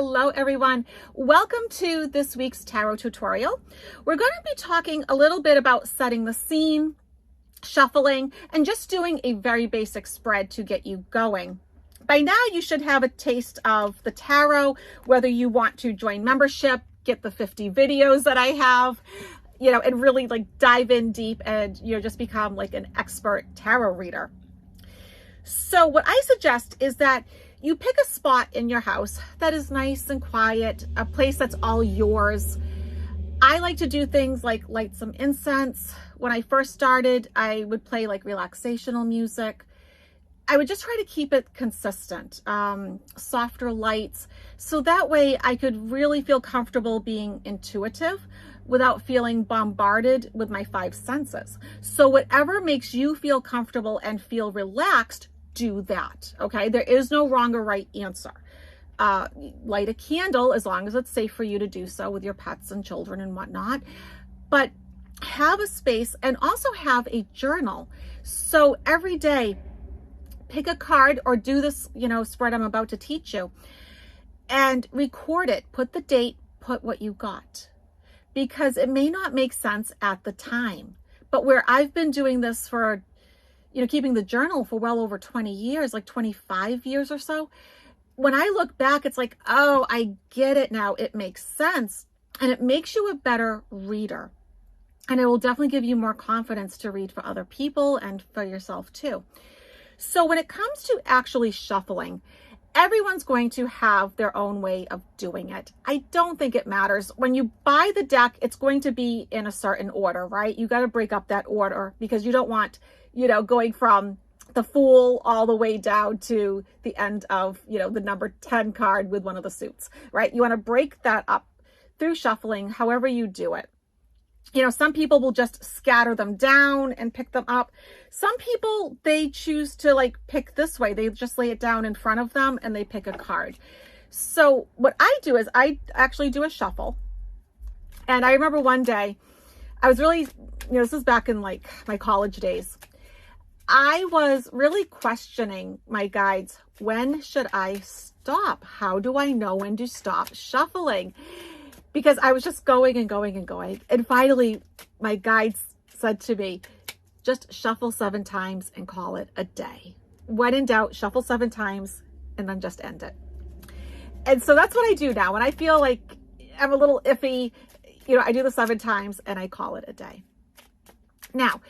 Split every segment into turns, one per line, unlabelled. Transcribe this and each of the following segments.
Hello everyone. Welcome to this week's tarot tutorial. We're going to be talking a little bit about setting the scene, shuffling, and just doing a very basic spread to get you going. By now you should have a taste of the tarot, whether you want to join membership, get the 50 videos that I have, and really dive in deep and just become like an expert tarot reader. So what I suggest is that you pick a spot in your house that is nice and quiet, a place that's all yours. I like to do things like light some incense. When I first started, I would play like relaxational music. I would just try to keep it consistent, softer lights, so that way I could really feel comfortable being intuitive without feeling bombarded with my 5 senses. So whatever makes you feel comfortable and feel relaxed, do that, okay? There is no wrong or right answer. Light a candle as long as it's safe for you to do so with your pets and children and whatnot, but have a space and also have a journal. So every day, pick a card or do this, spread I'm about to teach you and record it, put the date, put what you got, because it may not make sense at the time. But where I've been doing this for keeping the journal for well over 20 years, like 25 years or so. When I look back, it's like, oh, I get it now. It makes sense. And it makes you a better reader. And it will definitely give you more confidence to read for other people and for yourself too. So when it comes to actually shuffling, everyone's going to have their own way of doing it. I don't think it matters. When you buy the deck, it's going to be in a certain order, right? You got to break up that order because you don't want going from the Fool all the way down to the end of, the number 10 card with one of the suits, right? You want to break that up through shuffling, however you do it. Some people will just scatter them down and pick them up. Some people, they choose to pick this way. They just lay it down in front of them and they pick a card. So what I do is I actually do a shuffle. And I remember one day I was really, this is back in my college days. I was really questioning my guides. When should I stop? How do I know when to stop shuffling? Because I was just going and going and going. And finally, my guides said to me, just shuffle 7 times and call it a day. When in doubt, shuffle 7 times and then just end it. And so that's what I do now. When I feel like I'm a little iffy, I do the 7 times and I call it a day. Now,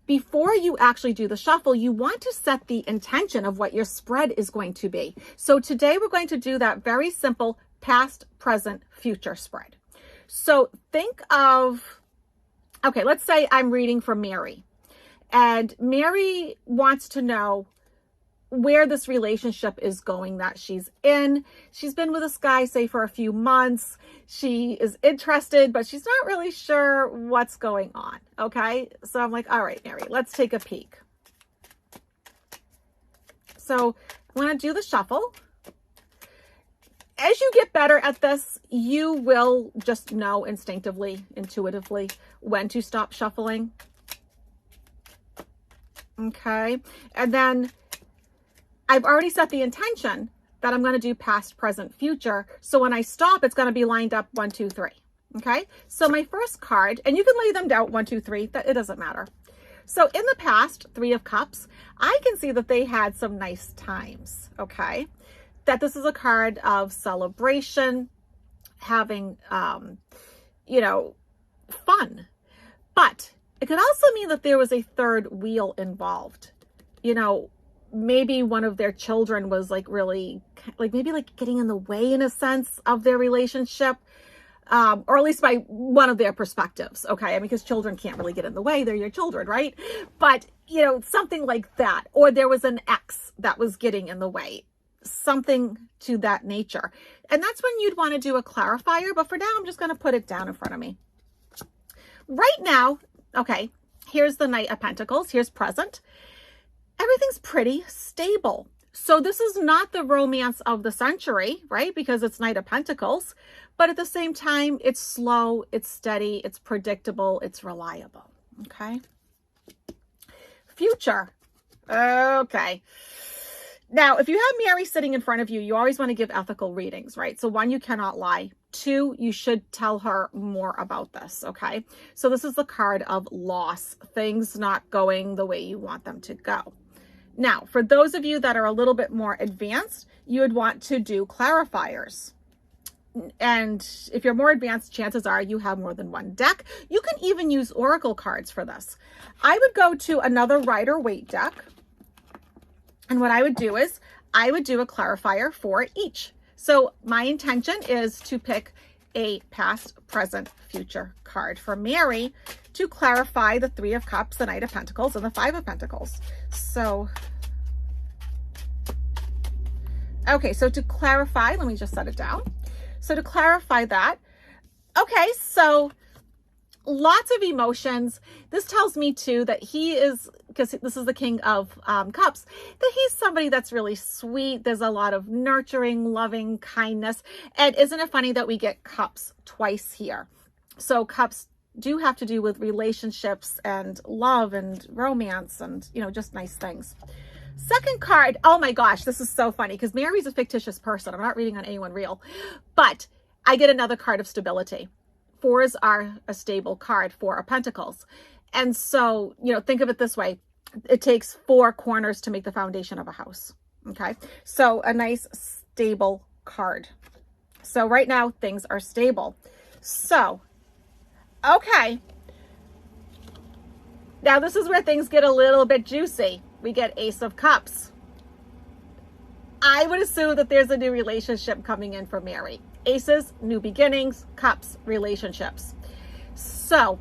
before you actually do the shuffle, you want to set the intention of what your spread is going to be. So today we're going to do that very simple past, present, future spread. So think of, okay, let's say I'm reading for Mary. And Mary wants to know where this relationship is going that she's in. She's been with this guy, say, for a few months. She is interested, but she's not really sure what's going on. Okay. So I'm like, all right, Mary, let's take a peek. So I'm going to do the shuffle. As you get better at this, you will just know instinctively, intuitively, when to stop shuffling. Okay. And then I've already set the intention that I'm going to do past, present, future. So when I stop, it's going to be lined up 1, 2, 3. Okay. So my first card, and you can lay them down 1, 2, 3, that it doesn't matter. So in the past, 3 of Cups, I can see that they had some nice times. Okay. That this is a card of celebration, having, fun. But it could also mean that there was a third wheel involved. Maybe one of their children was really, maybe getting in the way in a sense of their relationship, or at least by one of their perspectives. Okay. I mean, because children can't really get in the way. They're your children, right? But, something like that. Or there was an ex that was getting in the way. Something to that nature. And that's when you'd want to do a clarifier. But for now, I'm just going to put it down in front of me. Right now, okay, here's the Knight of Pentacles. Here's present. Everything's pretty stable. So this is not the romance of the century, right? Because it's Knight of Pentacles. But at the same time, it's slow, it's steady, it's predictable, it's reliable. Okay. Future. Okay. Now, if you have Mary sitting in front of you, you always want to give ethical readings, right? So 1, you cannot lie. 2, you should tell her more about this, okay? So this is the card of loss, things not going the way you want them to go. Now, for those of you that are a little bit more advanced, you would want to do clarifiers. And if you're more advanced, chances are you have more than one deck. You can even use oracle cards for this. I would go to another Rider-Waite deck. And what I would do is I would do a clarifier for each. So my intention is to pick a past, present, future card for Mary to clarify the 3 of Cups, the Knight of Pentacles, and the 5 of Pentacles. So, okay, so to clarify, let me just set it down. So to clarify that, okay, so lots of emotions. This tells me too that he is, because this is the King of Cups, that he's somebody that's really sweet. There's a lot of nurturing, loving, kindness. And isn't it funny that we get Cups twice here? So Cups do have to do with relationships and love and romance and, you know, just nice things. Second card, oh my gosh, this is so funny because Mary's a fictitious person. I'm not reading on anyone real, but I get another card of stability. 4s are a stable card, 4 of Pentacles. And so, you know, think of it this way. It takes 4 corners to make the foundation of a house. Okay. So a nice stable card. So right now things are stable. So, okay. Now this is where things get a little bit juicy. We get Ace of Cups. I would assume that there's a new relationship coming in for Mary. Aces, new beginnings, Cups, relationships. So,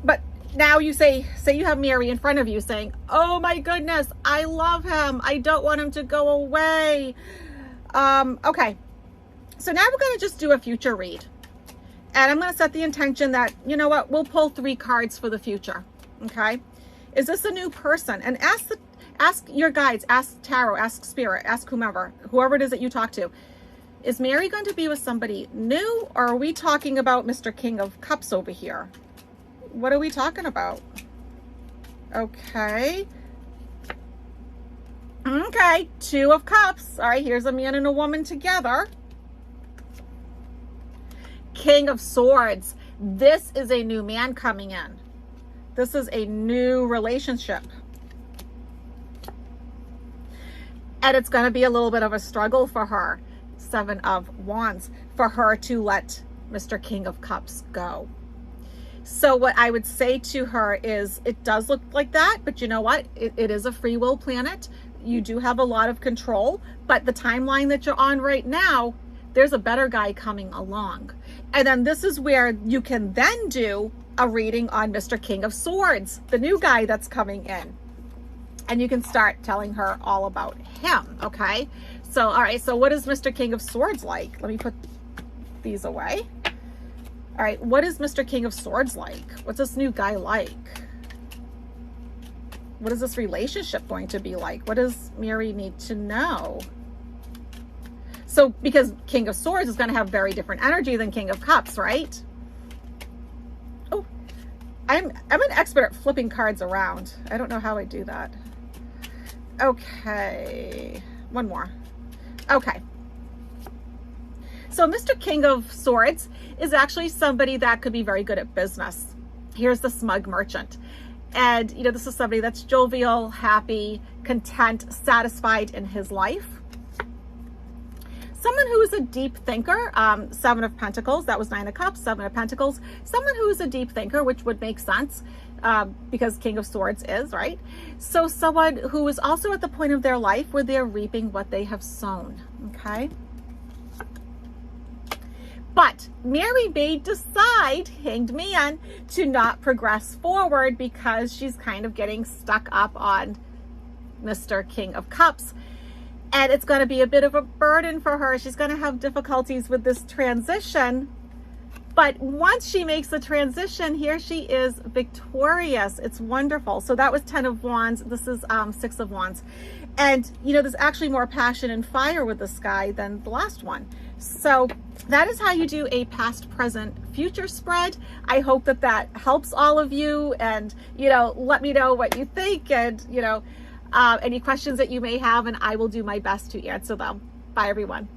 but now you say you have Mary in front of you saying, oh my goodness, I love him. I don't want him to go away. Okay. So now we're going to just do a future read. And I'm going to set the intention that, you know what, we'll pull 3 cards for the future. Okay. Is this a new person? And ask your guides, ask tarot, ask spirit, ask whoever it is that you talk to. Is Mary going to be with somebody new, or are we talking about Mr. King of Cups over here? What are we talking about? Okay. Okay, 2 of Cups. All right, here's a man and a woman together. King of Swords. This is a new man coming in. This is a new relationship. And it's going to be a little bit of a struggle for her. 7 of Wands, for her to let Mr. King of Cups go. So what I would say to her is, it does look like that, but you know what? It is a free will planet. You do have a lot of control, but the timeline that you're on right now, there's a better guy coming along. And then this is where you can then do a reading on Mr. King of Swords, the new guy that's coming in. And you can start telling her all about him, okay? So, all right, so what is Mr. King of Swords like? Let me put these away. All right, what is Mr. King of Swords like? What's this new guy like? What is this relationship going to be like? What does Mary need to know? So, because King of Swords is going to have very different energy than King of Cups, right? Oh, I'm an expert at flipping cards around. I don't know how I do that. Okay, one more. Okay. So Mr. King of Swords is actually somebody that could be very good at business. Here's the smug merchant. And, you know, this is somebody that's jovial, happy, content, satisfied in his life. Someone who is a deep thinker, 7 of Pentacles, that was 9 of Cups, 7 of Pentacles. Someone who is a deep thinker, which would make sense because King of Swords is, right? So someone who is also at the point of their life where they're reaping what they have sown, okay? But Mary may decide, Hanged Man, to not progress forward because she's kind of getting stuck up on Mr. King of Cups. And it's going to be a bit of a burden for her. She's going to have difficulties with this transition. But once she makes the transition, here she is victorious. It's wonderful. So that was 10 of Wands. This is 6 of Wands. And, you know, there's actually more passion and fire with this guy than the last one. So that is how you do a past, present, future spread. I hope that that helps all of you. And, you know, let me know what you think. And, you know, any questions that you may have, and I will do my best to answer them. Bye, everyone.